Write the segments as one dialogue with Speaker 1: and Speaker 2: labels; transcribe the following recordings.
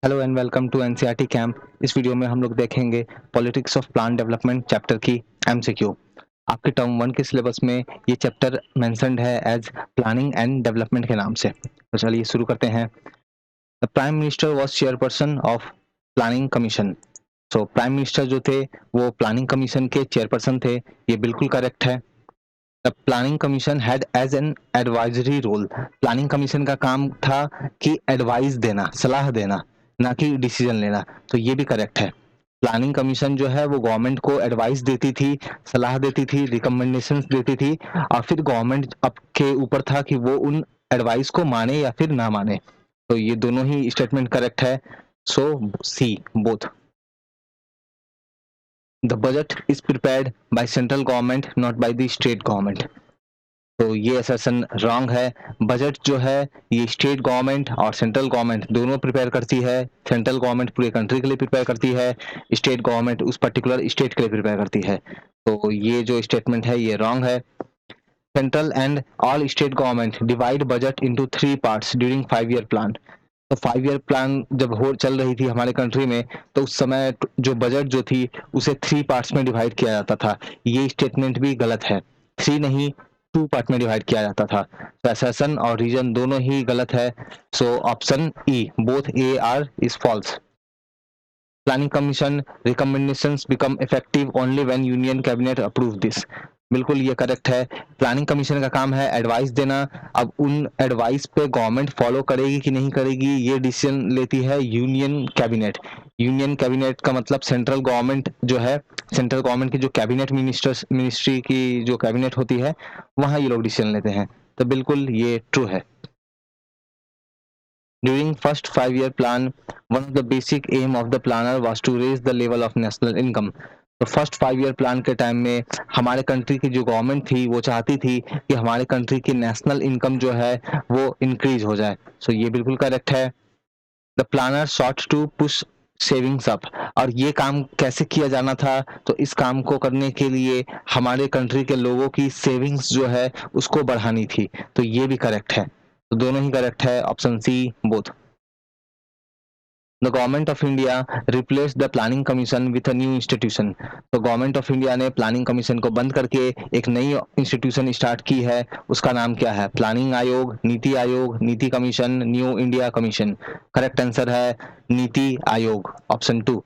Speaker 1: Hello and welcome to NCERT camp. इस video में हम लोग देखेंगे politics of plan development chapter की एमसीक्यू। आपके टर्म 1 के सिलेबस में ये चैप्टर मेंशन्ड है एज प्लानिंग एंड डेवलपमेंट के नाम से। तो चलिए शुरू करते हैं। The prime minister was chairperson of planning commission. So prime minister जो थे वो प्लानिंग कमीशन के चेयरपर्सन थे, ये बिल्कुल करेक्ट है। The planning commission had as an advisory role. Planning commission का काम था कि एडवाइस देना, सलाह देना, ना कि डिसीजन लेना। तो ये भी करेक्ट है। प्लानिंग कमीशन जो है वो गवर्नमेंट को एडवाइस देती थी, सलाह देती थी, रिकमेंडेशंस देती थी और फिर गवर्नमेंट अब के ऊपर था कि वो उन एडवाइस को माने या फिर ना माने। तो ये दोनों ही स्टेटमेंट करेक्ट है। So C both. The budget is prepared by central government not by the state government. तो ये असर्शन रॉन्ग है। बजट जो है ये स्टेट गवर्नमेंट और सेंट्रल गवर्नमेंट दोनों प्रिपेयर करती है। सेंट्रल गवर्नमेंट पूरे कंट्री के लिए प्रिपेयर करती है, स्टेट गवर्नमेंट उस पर्टिकुलर स्टेट के लिए प्रिपेयर करती है। तो ये जो स्टेटमेंट है ये रॉन्ग है। Central and all state government divide budget into 3 parts during 5 year plan. तो 5 ईयर प्लान जब हो चल रही थी हमारे कंट्री में, तो उस समय जो बजट जो थी उसे 3 पार्ट्स में डिवाइड किया जाता था। ये स्टेटमेंट भी गलत है। 3 नहीं, 2 पार्ट में डिवाइड किया जाता था। तो असर्शन और रीजन दोनों ही गलत है। So option E both A R is false. Planning commission recommendations become effective only when union cabinet approve this. बिल्कुल ये करेक्ट है। प्लानिंग कमीशन का काम है एडवाइस देना। अब उन एडवाइस पे गवर्नमेंट फॉलो करेगी कि नहीं करेगी ये डिसीजन लेती है यूनियन कैबिनेट। यूनियन कैबिनेट का मतलब सेंट्रल गवर्नमेंट जो है, सेंट्रल गवर्नमेंट की जो कैबिनेट मिनिस्ट्री की जो कैबिनेट होती है वहाँ ये लोग डिसीजन लेते हैं। तो बिल्कुल ये ट्रू है। During first 5 year plan, one of the basic aim of the planner was to raise the level of national income. तो फर्स्ट 5 ईयर प्लान के टाइम में हमारे कंट्री की जो गवर्नमेंट थी वो चाहती थी कि हमारे कंट्री की नेशनल इनकम जो है वो इंक्रीज हो जाए। सो ये बिल्कुल करेक्ट है। The planner sought to push savings up. और ये काम कैसे किया जाना था, तो इस काम को करने के लिए हमारे कंट्री के लोगों की सेविंग्स जो है उसको बढ़ानी थी। तो ये भी करेक्ट है। तो दोनों ही करेक्ट है, option C both. The government of India replace the planning commission with a new institution. तो गवर्नमेंट ऑफ इंडिया ने प्लानिंग कमीशन को बंद करके एक नई इंस्टीट्यूशन स्टार्ट की है। उसका नाम क्या है? प्लानिंग आयोग, नीति आयोग, नीति commission, new India commission. Correct answer है NITI Aayog, option 2।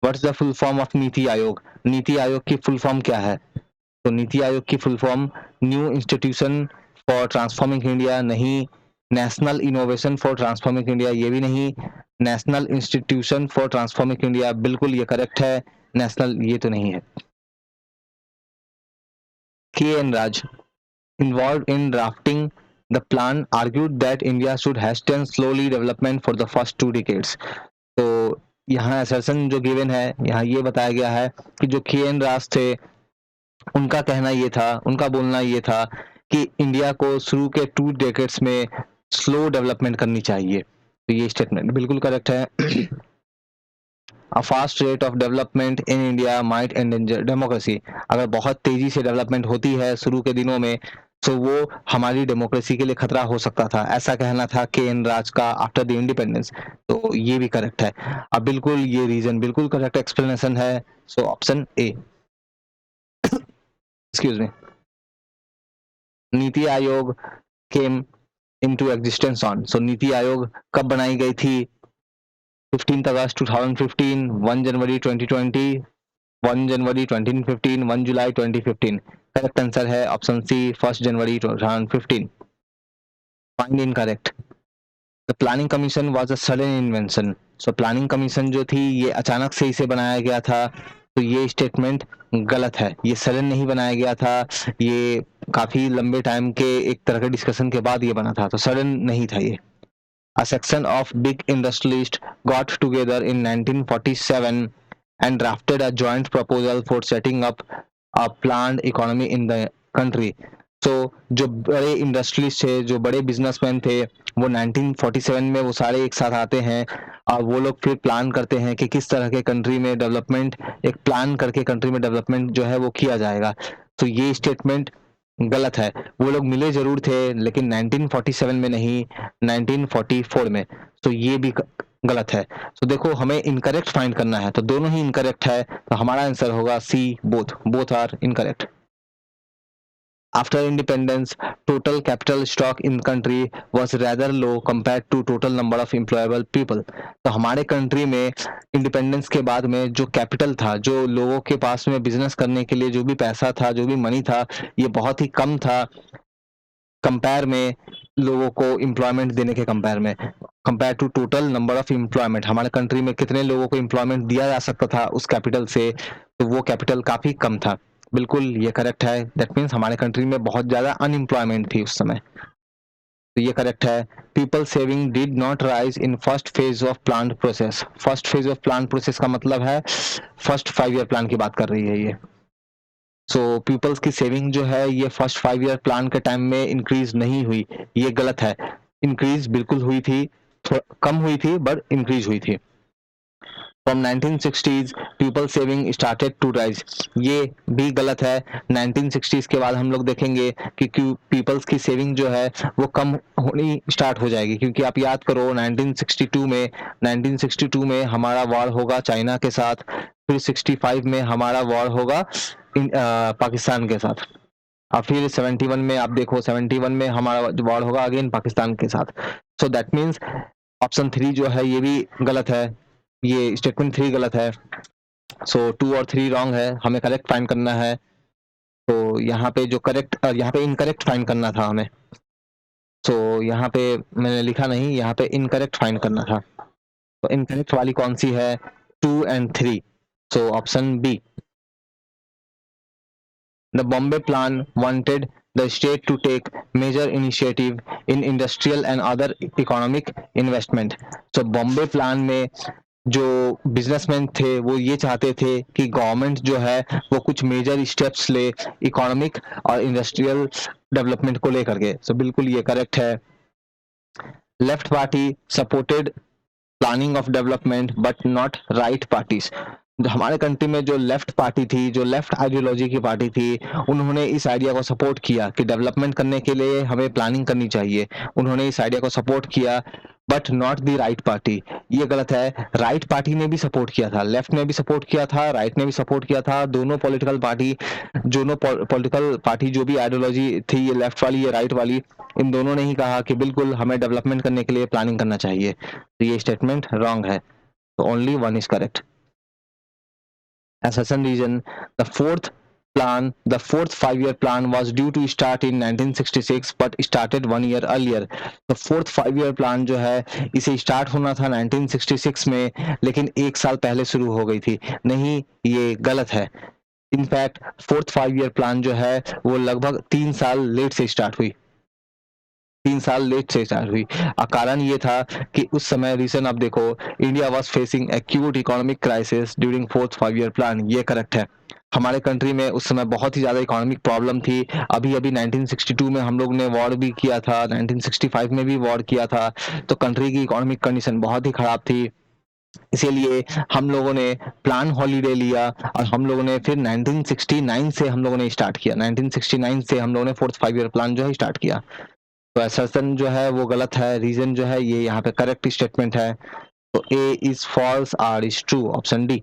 Speaker 1: What's the full form of NITI Aayog? नीति आयोग की फुल फॉर्म क्या है? तो नीति आयोग की full form new institution for transforming India नहीं, national innovation for transforming India ये भी नहीं, national institution for transforming India बिल्कुल ये करेक्ट है। नेशनल ये तो नहीं है। K N Raj involved in drafting the plan argued that India should hasten slowly development for the first 2 decades। तो यहाँ assertion जो given है यहाँ ये बताया गया है कि जो के एन राज थे उनका कहना ये था, उनका बोलना ये था कि इंडिया को शुरू के 2 डेकेड्स में स्लो डेवलपमेंट करनी चाहिए। तो ये स्टेटमेंट बिल्कुल करेक्ट है। A fast rate of development in India might endanger democracy. अगर बहुत तेजी से डेवलपमेंट होती है शुरू के दिनों में तो वो हमारी डेमोक्रेसी के लिए खतरा हो सकता था, ऐसा कहना था के एन राज का आफ्टर द इंडिपेंडेंस। तो ये भी करेक्ट है। अब बिल्कुल ये रीजन बिल्कुल करेक्ट एक्सप्लेनेशन है। So option A, excuse me. NITI Aayog came into existence on. So NITI Aayog कब बनाई गई थी? 15 अगस्त 2015, 1 जनवरी 2020, 1 जनवरी 2015, 1 जुलाई 2015। करेक्ट आंसर है ऑप्शन सी 1 जनवरी 2015। Find incorrect. The planning commission was a sudden invention. So planning commission जो थी ये अचानक से इसे बनाया गया था। तो ये स्टेटमेंट गलत है। ये सडन नहीं बनाया गया था, ये काफी लंबे टाइम के एक तरह के डिस्कशन के बाद ये बना था। तो सडन नहीं था ये। A section of big industrialists got together in 1947 and drafted a joint proposal for setting up a planned economy in the country। तो जो बड़े इंडस्ट्रियलिस्ट थे, जो बड़े बिजनेसमैन थे, वो 1947 में वो सारे एक साथ आते हैं और वो लोग फिर प्लान करते हैं कि किस तरह के कंट्री में डेवलपमेंट, एक प्लान करके कंट्री में डेवलपमेंट जो है वो किया जाएगा। तो ये स्टेटमेंट गलत है। वो लोग मिले ज़रूर थे लेकिन 1947 में नहीं, 1944 में। तो ये भी गलत है। तो देखो हमें इनकरेक्ट फाइंड करना है, तो दोनों ही इनकरेक्ट है, तो हमारा आंसर होगा C, both are incorrect. After independence, total capital stock in country was rather low compared to total number of employable people. तो हमारे कंट्री में इंडिपेंडेंस के बाद में जो कैपिटल था, जो लोगों के पास में बिजनेस करने के लिए जो भी पैसा था, जो भी मनी था, ये बहुत ही कम था कंपेयर में लोगों को एम्प्लॉयमेंट देने के compare to total number of employment. हमारे कंट्री में कितने लोगों को एम्प्लॉयमेंट दिया जा सकता था उस कैपिटल से, तो वो कैपिटल काफी कम था। बिल्कुल ये करेक्ट है। दैट मीन्स हमारे कंट्री में बहुत ज्यादा अनएम्प्लॉयमेंट थी उस समय, तो ये करेक्ट है। People saving did not rise in first phase of plan process. First phase of plan process का मतलब है फर्स्ट 5 ईयर प्लान की बात कर रही है ये। सो पीपल्स की सेविंग जो है ये फर्स्ट 5 ईयर प्लान के टाइम में इंक्रीज नहीं हुई, ये गलत है। इंक्रीज बिल्कुल हुई थी, कम हुई थी बट इंक्रीज हुई थी। From 1960s people saving started to rise, ये भी गलत है। 1960s के बाद हम लोग देखेंगे कि पीपल्स की सेविंग जो है वो कम होनी स्टार्ट हो जाएगी, क्योंकि आप याद करो 1962 में हमारा वॉर होगा चाइना के साथ, फिर 65 में हमारा वॉर होगा पाकिस्तान के साथ, और फिर 71 में आप देखो 71 में हमारा वॉर होगा अगेन पाकिस्तान के साथ। सो दैट मीन्स ऑप्शन 3 जो है ये भी गलत है, ये स्टेटमेंट 3 गलत है। सो 2 और 3 रॉन्ग है, हमें करेक्ट फाइंड करना है। तो यहाँ पे जो करेक्ट, यहाँ पे इनकरेक्ट फाइंड करना था हमें। सो यहाँ पे मैंने लिखा नहीं, यहाँ पे इनकरेक्ट फाइंड करना था। तो इनकरेक्ट वाली कौन सी है? 2 and 3। So option B. The Bombay Plan wanted the state to take major initiative in industrial and other economic investment. So Bombay Plan में जो बिजनेसमैन थे वो ये चाहते थे कि गवर्नमेंट जो है वो कुछ मेजर स्टेप्स ले इकोनॉमिक और इंडस्ट्रियल डेवलपमेंट को लेकर के। सो बिल्कुल ये करेक्ट है। Left party supported planning of development but not right parties. हमारे कंट्री में जो लेफ्ट पार्टी थी, जो लेफ्ट आइडियोलॉजी की पार्टी थी, उन्होंने इस आइडिया को सपोर्ट किया कि डेवलपमेंट करने के लिए हमें प्लानिंग करनी चाहिए। उन्होंने इस आइडिया को सपोर्ट किया but not the right party, ये गलत है। राइट पार्टी ने भी सपोर्ट किया था, लेफ्ट ने भी सपोर्ट किया था, राइट ने भी सपोर्ट किया था। दोनों पॉलिटिकल पार्टी जो भी आइडियोलॉजी थी, ये लेफ्ट वाली ये राइट वाली, इन दोनों ने ही कहा कि बिल्कुल हमें डेवलपमेंट करने के लिए प्लानिंग करना चाहिए। तो ये स्टेटमेंट रॉन्ग है, तो only one is correct. Assassin region, the fourth 5-year plan was due to start in 1966 but started 1 year earlier. तो fourth 5-year plan जो है इसे स्टार्ट होना था 1966 में, लेकिन 1 साल पहले शुरू हो गई थी। नहीं, ये गलत है। इनफैक्ट फोर्थ 5-year प्लान जो है वो लगभग 3 साल लेट से स्टार्ट हुई, 3 साल लेट से स्टार्ट हुई। कारण ये था कि उस समय रीजन आप देखो, India was facing acute economic crisis during fourth 5-year plan, ये करेक्ट है। हमारे कंट्री में उस समय बहुत ही ज्यादा इकोनॉमिक प्रॉब्लम थी। अभी अभी 1962 में हम लोग ने वॉर भी किया था, 1965 में भी वॉर किया था, तो कंट्री की इकोनॉमिक कंडीशन बहुत ही खराब थी। इसीलिए हम लोगों ने प्लान हॉलीडे लिया और हम लोगों ने फिर 1969 से हम लोगों ने स्टार्ट किया, 1969 से हम लोगों ने फोर्थ 5-year प्लान जो है स्टार्ट किया। तो असर्शन जो है वो गलत है, रीजन जो है ये यहाँ पे करेक्ट स्टेटमेंट है। तो A is false, R is true, option D.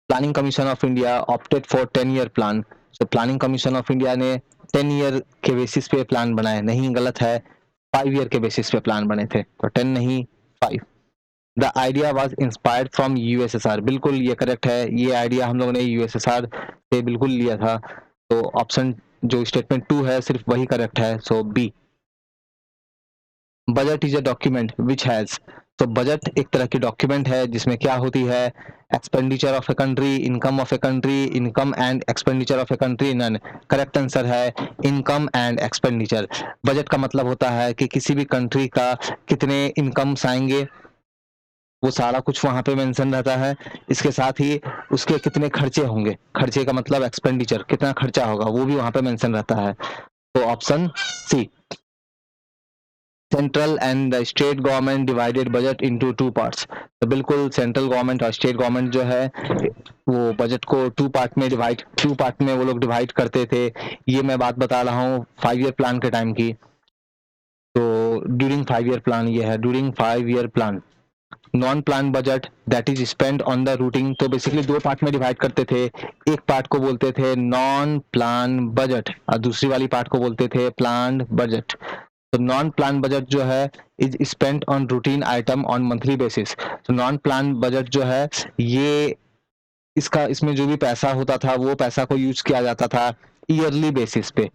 Speaker 1: Planning commission of India opted for 10-year plan. तो प्लानिंग कमीशन ऑफ इंडिया ने 10 ईयर के बेसिस पे प्लान बनाए, नहीं गलत है। 5 ईयर के बेसिस पे प्लान बने थे, तो 10 नहीं 5। The idea was inspired from USSR, बिल्कुल ये करेक्ट है। ये आइडिया हम लोगों ने यूएसएसआर से बिल्कुल लिया था। तो ऑप्शन जो स्टेटमेंट 2 है सिर्फ वही करेक्ट है, so B. Budget is a document which has. तो बजट एक तरह की डॉक्यूमेंट है जिसमें क्या होती है, expenditure of a country, income of a country, income and expenditure of a country. None, correct answer है इनकम एंड एक्सपेंडिचर। बजट का मतलब होता है कि किसी भी कंट्री का कितने इनकम्स आएंगे, वो सारा कुछ वहां पे मेंशन रहता है। इसके साथ ही उसके कितने खर्चे होंगे, खर्चे का मतलब एक्सपेंडिचर, कितना खर्चा होगा वो भी वहां पे मेंशन रहता है। तो option C. Central and the state government divided budget into two parts. तो बिल्कुल सेंट्रल गवर्नमेंट और स्टेट गवर्नमेंट जो है वो बजट को टू पार्ट में वो लोग डिवाइड करते थे। ये मैं बात बता रहा हूँ 5 ईयर प्लान के टाइम की। तो ड्यूरिंग 5 ईयर प्लान ये है, during 5 year plan non plan budget that is spend on the routing. तो बेसिकली दो पार्ट में डिवाइड करते थे, एक पार्ट को बोलते थे नॉन प्लान बजट और दूसरी वाली पार्ट को बोलते थे प्लान बजट। तो नॉन प्लान बजट जो है is spend on routine item on monthly basis. तो नॉन प्लान बजट जो है ये इसमें जो भी पैसा होता था वो पैसा को यूज किया जाता था ईयरली बेसिस पे,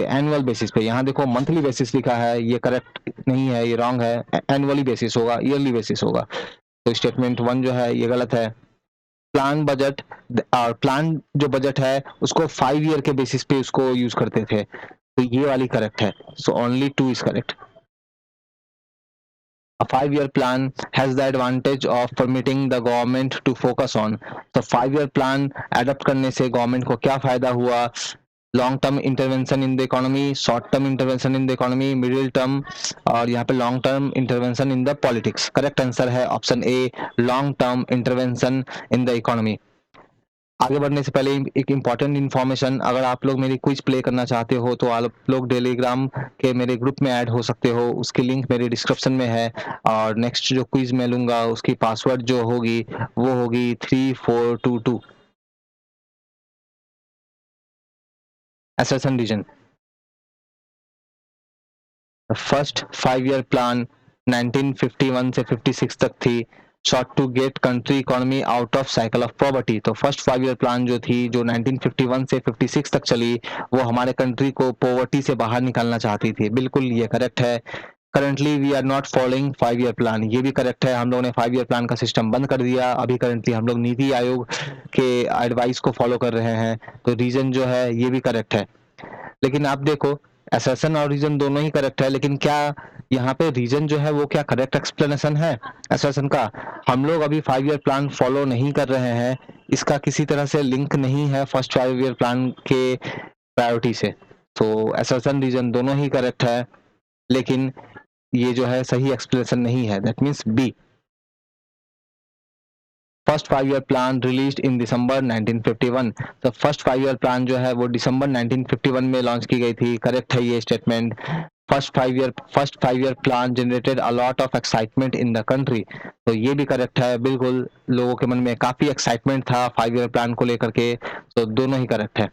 Speaker 1: एनुअल बेसिस पे। यहाँ देखो मंथली बेसिस लिखा है, ये करेक्ट नहीं है, ये रॉन्ग है, एनुअली बेसिस होगा, ईयरली बेसिस होगा। तो स्टेटमेंट 1 जो है ये गलत है। प्लान बजट और प्लान जो बजट है उसको 5 ईयर के बेसिस पे उसको यूज करते थे, तो ये वाली करेक्ट है। So only 2 is correct. A 5 year plan has the advantage of permitting the government to focus on। तो 5 ईयर प्लान एडप्ट करने से गवर्नमेंट को क्या फायदा हुआ? Long term intervention in the economy, short term intervention in the economy, middle term और यहाँ पे long term intervention in the politics. Correct answer है option A, long term intervention in the economy. आगे बढ़ने से पहले एक इम्पॉर्टेंट इन्फॉर्मेशन, अगर आप लोग मेरी क्विज प्ले करना चाहते हो तो आप लोग टेलीग्राम के मेरे ग्रुप में ऐड हो सकते हो, उसकी लिंक मेरे डिस्क्रिप्शन में है। और नेक्स्ट जो क्विज मैं लूंगा उसकी पासवर्ड जो होगी वो होगी 3422। Assertion reason. First 5 year plan 1951 से 56 तक थी, sought to get country economy out of cycle of poverty. तो फर्स्ट 5 ईयर प्लान जो थी जो 1951 से 56 तक चली वो हमारे कंट्री को पॉवर्टी से बाहर निकालना चाहती थी। बिल्कुल ये करेक्ट है। Currently we are not following 5 year plan, ये भी करेक्ट है। हम लोगों ने 5 ईयर प्लान का सिस्टम बंद कर दिया। अभी करंटली हम लोग नीति आयोग के एडवाइस को फॉलो कर रहे हैं। तो रीजन जो है ये भी करेक्ट है। लेकिन आप देखो असर्शन और रीजन दोनों ही करेक्ट है, लेकिन क्या यहाँ पे रीजन जो है वो क्या करेक्ट एक्सप्लेनेशन है असर्शन का? हम लोग अभी 5 ईयर प्लान फॉलो नहीं कर रहे हैं, इसका किसी तरह से लिंक नहीं है फर्स्ट 5 ईयर प्लान के प्रायोरिटी से। तो असर्शन रीजन दोनों ही करेक्ट है, लेकिन ये जो है सही एक्सप्लेनेशन नहीं है, that means B. First 5 year plan released in December 1951। तो फर्स्ट 5 ईयर प्लान जो है वो दिसंबर 1951 में लॉन्च की गई थी। करेक्ट है ये statement. First 5 year plan generated a lot of excitement in the country. तो ये भी करेक्ट है, बिल्कुल लोगों के मन में काफी एक्साइटमेंट था 5 ईयर प्लान को लेकर के। तो दोनों ही करेक्ट है।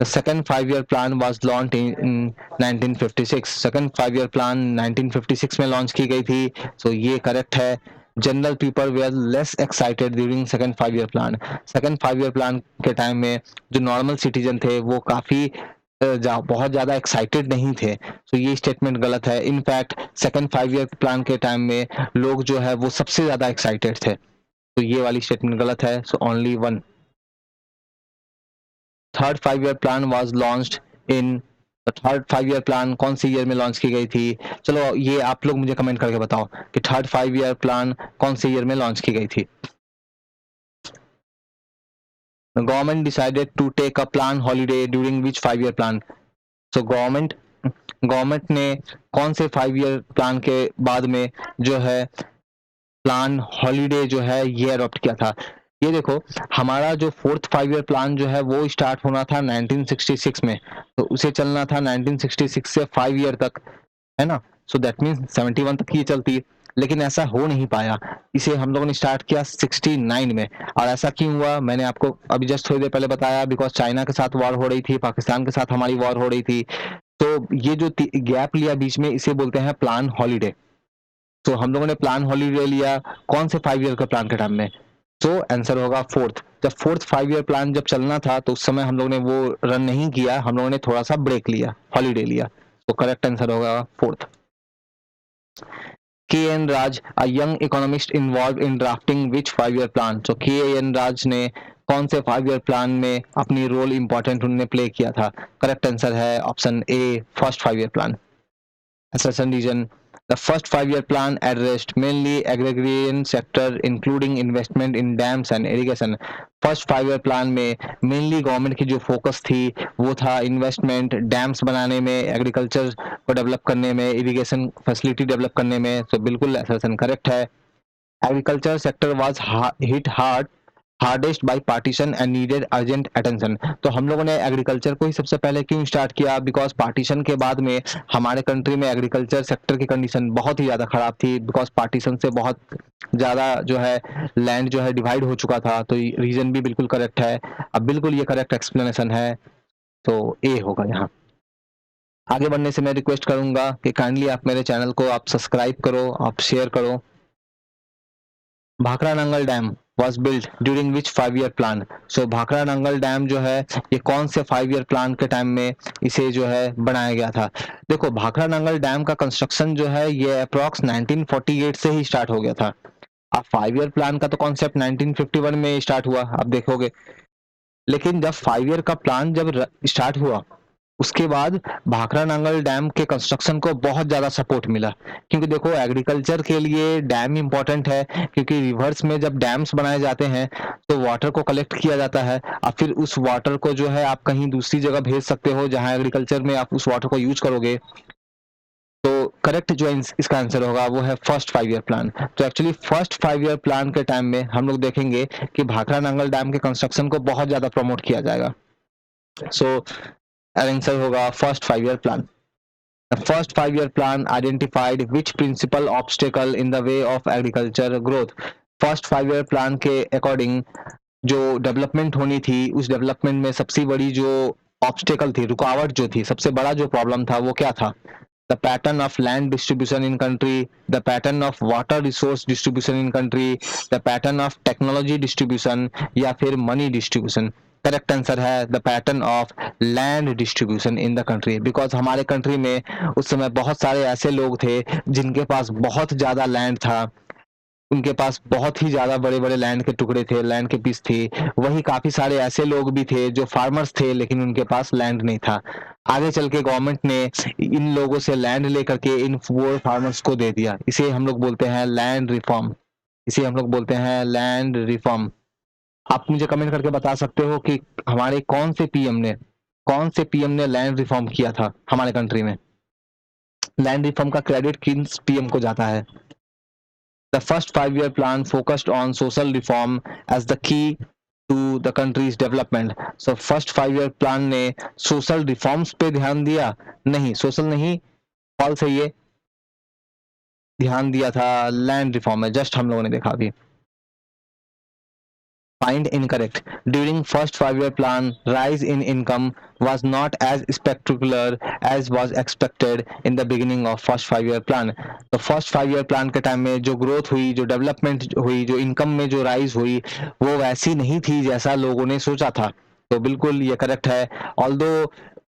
Speaker 1: The second 5 year plan was launched in 1956। Second 5 year plan 1956 में लॉन्च की गई थी। सो ये करेक्ट है। General people were less excited during second 5 year plan. Second 5 year plan के टाइम में जो नॉर्मल सिटीजन थे वो काफी बहुत ज्यादा एक्साइटेड नहीं थे। सो ये स्टेटमेंट गलत है। इनफैक्ट सेकंड 5 ईयर प्लान के टाइम में लोग जो है वो सबसे ज्यादा एक्साइटेड थे। तो ये वाली स्टेटमेंट गलत है। So only 1। Third 5 year plan was launched in, third 5 year plan कौन सी ईयर में लॉन्च की गई थी? चलो ये आप लोग मुझे कमेंट करके बताओ कि थर्ड 5 ईयर प्लान कौन सी ईयर में लॉन्च की गई थी। Government decided to take a plan holiday during which 5 year plan. So government ने कौन से 5 ईयर प्लान के बाद में जो है प्लान हॉलीडे जो है ये अडॉप्ट किया था? ये देखो हमारा जो फोर्थ 5 ईयर प्लान जो है वो स्टार्ट होना था 1966 में, तो उसे चलना था 1966 से 5 ईयर तक, है ना? सो दैट मीन्स 71 तक ये चलती, लेकिन ऐसा हो नहीं पाया। इसे हम लोगों ने स्टार्ट किया 69 में। और ऐसा क्यों हुआ मैंने आपको अभी जस्ट थोड़ी देर पहले बताया, बिकॉज चाइना के साथ वॉर हो रही थी, पाकिस्तान के साथ हमारी वॉर हो रही थी। तो ये जो गैप लिया बीच में इसे बोलते हैं प्लान हॉलीडे। तो हम लोगों ने प्लान हॉलीडे लिया कौन से 5 ईयर के प्लान के टाइम में? तो आंसर होगा फोर्थ। जब फोर्थ 5 ईयर प्लान जब चलना था तो उस समय हम लोगों ने वो रन नहीं किया, हम लोगों ने थोड़ा सा ब्रेक लिया, हॉलीडे लिया। तो करेक्ट आंसर होगा fourth. K. N.. Raj, a young economist involved in drafting which 5 year plan। तो के.एन. राज ने कौन से 5 ईयर प्लान में अपनी रोल इंपॉर्टेंट उन्होंने प्ले किया था? करेक्ट आंसर है option A, first 5 year plan. Assassin region. The first 5-year plan addressed mainly agrarian sector, including investment in dams and irrigation. First 5 year plan में mainly government की जो focus थी वो था इन्वेस्टमेंट, डैम्स बनाने में, agriculture को डेवलप करने में, इरिगेशन फैसिलिटी डेवलप करने में. तो बिल्कुल असर्शन करेक्ट है. Agriculture sector was hit hardest by partition and needed urgent attention. तो हम लोगों ने एग्रीकल्चर को ही सबसे पहले क्यों स्टार्ट किया? बिकॉज पार्टीशन के बाद में हमारे कंट्री में एग्रीकल्चर सेक्टर की कंडीशन बहुत ही ज़्यादा ख़राब थी. बिकॉज पार्टीशन से बहुत ज़्यादा जो है लैंड जो है डिवाइड हो चुका था. तो रीजन भी बिल्कुल करेक्ट है. अब बिल्कुल ये करेक्ट एक्सप्लेनेशन है, तो ए होगा यहाँ. आगे बढ़ने से मैं रिक्वेस्ट करूंगा कि काइंडली आप मेरे चैनल को आप सब्सक्राइब करो, आप शेयर करो. Bhakra Nangal dam was built during which 5-year plan? So Bhakra Nangal dam जो है ये कौन से 5-year प्लान के टाइम में इसे जो है बनाया गया था? देखो भाखड़ा नंगल डैम का कंस्ट्रक्शन जो है ये अप्रॉक्स 1948 से ही स्टार्ट हो गया था. अब 5-year प्लान का तो कॉन्सेप्ट 1951 में स्टार्ट हुआ, आप देखोगे. लेकिन जब 5-year का प्लान जब स्टार्ट हुआ उसके बाद भाखड़ा नांगल डैम के कंस्ट्रक्शन को बहुत ज़्यादा सपोर्ट मिला. क्योंकि देखो एग्रीकल्चर के लिए डैम इंपॉर्टेंट है, क्योंकि रिवर्स में जब डैम्स बनाए जाते हैं तो वाटर को कलेक्ट किया जाता है और फिर उस वाटर को जो है आप कहीं दूसरी जगह भेज सकते हो जहां एग्रीकल्चर में आप उस वाटर को यूज करोगे. तो करेक्ट जो इसका आंसर होगा वो है फर्स्ट 5-year प्लान. तो एक्चुअली फर्स्ट 5-year प्लान के टाइम में हम लोग देखेंगे कि भाखड़ा नांगल डैम के कंस्ट्रक्शन को बहुत ज़्यादा प्रमोट किया जाएगा. सो आंसर होगा first 5-year plan. The first 5-year plan identified which principal obstacle in the way of agriculture growth. First 5-year plan के अकॉर्डिंग जो डेवलपमेंट होनी थी उस डेवलपमेंट में सबसे बड़ी जो ऑब्स्टेकल थी, रुकावट जो थी, सबसे बड़ा जो प्रॉब्लम था वो क्या था? The pattern of land distribution in country, the pattern of water resource distribution in country, the pattern of technology distribution या फिर money distribution. करेक्ट आंसर है the pattern of land distribution in the country. Because हमारे country में उस समय बहुत सारे ऐसे लोग थे जिनके पास बहुत ज़्यादा लैंड था, उनके पास बहुत ही ज़्यादा बड़े बड़े लैंड के टुकड़े थे, लैंड के पीस थे. वही काफ़ी सारे ऐसे लोग भी थे जो फार्मर्स थे लेकिन उनके पास लैंड नहीं था. आगे चल के गवर्नमेंट ने इन लोगों से लैंड लेकर के इन वो फार्मर्स को दे दिया. इसे हम लोग बोलते हैं लैंड रिफॉर्म. इसे हम लोग बोलते हैं लैंड रिफॉर्म. आप मुझे कमेंट करके बता सकते हो कि हमारे कौन से पीएम ने लैंड रिफॉर्म किया था हमारे कंट्री में? लैंड रिफॉर्म का क्रेडिट किन पीएम को जाता है? The first 5-year plan focused on social reform as the key to the country's development. So first 5-year plan ने सोशल रिफॉर्म्स पे ध्यान दिया? नहीं, सोशल नहीं, फॉल्स है ये. ध्यान दिया था लैंड रिफॉर्म में, जस्ट हम लोगों ने देखा अभी. Find incorrect. During first 5-year plan, rise in income was not as spectacular as was expected in the beginning of first 5-year plan. तो फर्स्ट 5-year plan के टाइम में जो ग्रोथ हुई, जो डेवलपमेंट हुई, जो इनकम में जो राइज हुई वो वैसी नहीं थी जैसा लोगों ने सोचा था. तो बिल्कुल ये करेक्ट है. ऑल्दो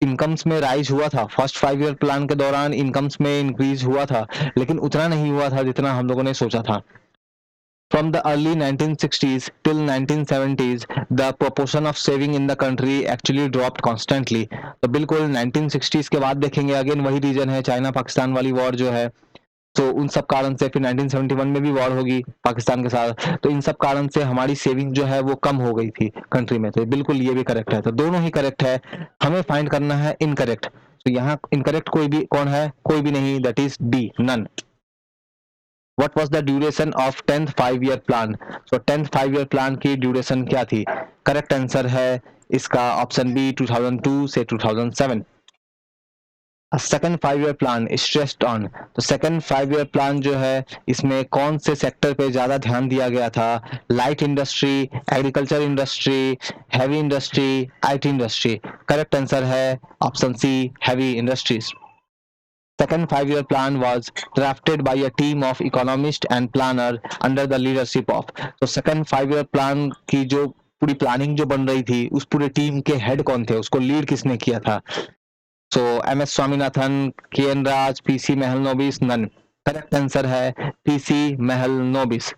Speaker 1: इनकम्स में राइज हुआ था, फर्स्ट 5-year प्लान के दौरान इनकम्स में इंक्रीज हुआ था, लेकिन उतना नहीं हुआ था जितना हम लोगों ने सोचा था. From the early 1960s till 1970s, the proportion of saving in the country actually dropped constantly. तो बिल्कुल 1960s के बाद देखेंगे, अगेन वही रीजन है, चाइना पाकिस्तान वाली वॉर जो है. तो उन सब कारण से फिर 1971 में भी वॉर होगी पाकिस्तान के साथ. तो इन सब कारण से हमारी सेविंग जो है वो कम हो गई थी कंट्री में. तो बिल्कुल ये भी करेक्ट है. तो दोनों ही करेक्ट है. हमें फाइंड करना है इनकरेक्ट. तो यहाँ इनकरेक्ट कोई भी कौन है? कोई भी नहीं, that is D, none. What was the duration of 10th 5-year plan? So 10th 5-year plan की ड्यूरेशन क्या थी? करेक्ट आंसर है इसका ऑप्शन बी, 2002 से 2007. Second 5-year plan stressed on. तो सेकेंड 5-year प्लान जो है इसमें कौन से सेक्टर पे ज्यादा ध्यान दिया गया था? Light industry, agriculture industry, heavy industry, IT industry. Correct answer है option C, heavy industries. Second 5-year plan was drafted by a team of economists and planner under the leadership of. तो second 5-year plan की जो पूरी planning जो बन रही थी उस पूरे टीम के हेड कौन थे, उसको लीड किसने किया था? So MS. Swaminathan, KN. Raj, PC. Mahalanobis, none. Correct answer है पी.सी. महलनोबिस.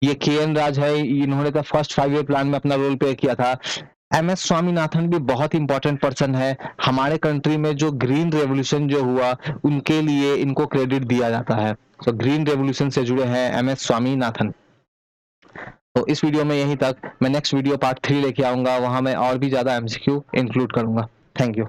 Speaker 1: ये के.एन. राज है, इन्होंने तो फर्स्ट 5-year प्लान में अपना रोल प्ले किया था. MS स्वामीनाथन भी बहुत इंपॉर्टेंट पर्सन है। हमारे कंट्री में जो ग्रीन रेवोल्यूशन जो हुआ, उनके लिए इनको क्रेडिट दिया जाता है। तो ग्रीन रेवोल्यूशन से जुड़े हैं MS स्वामीनाथन। तो इस वीडियो में यहीं तक। मैं नेक्स्ट वीडियो पार्ट 3 लेके आऊंगा, वहां मैं और भी ज्यादा MCQ इंक्लूड करूंगा। Thank you.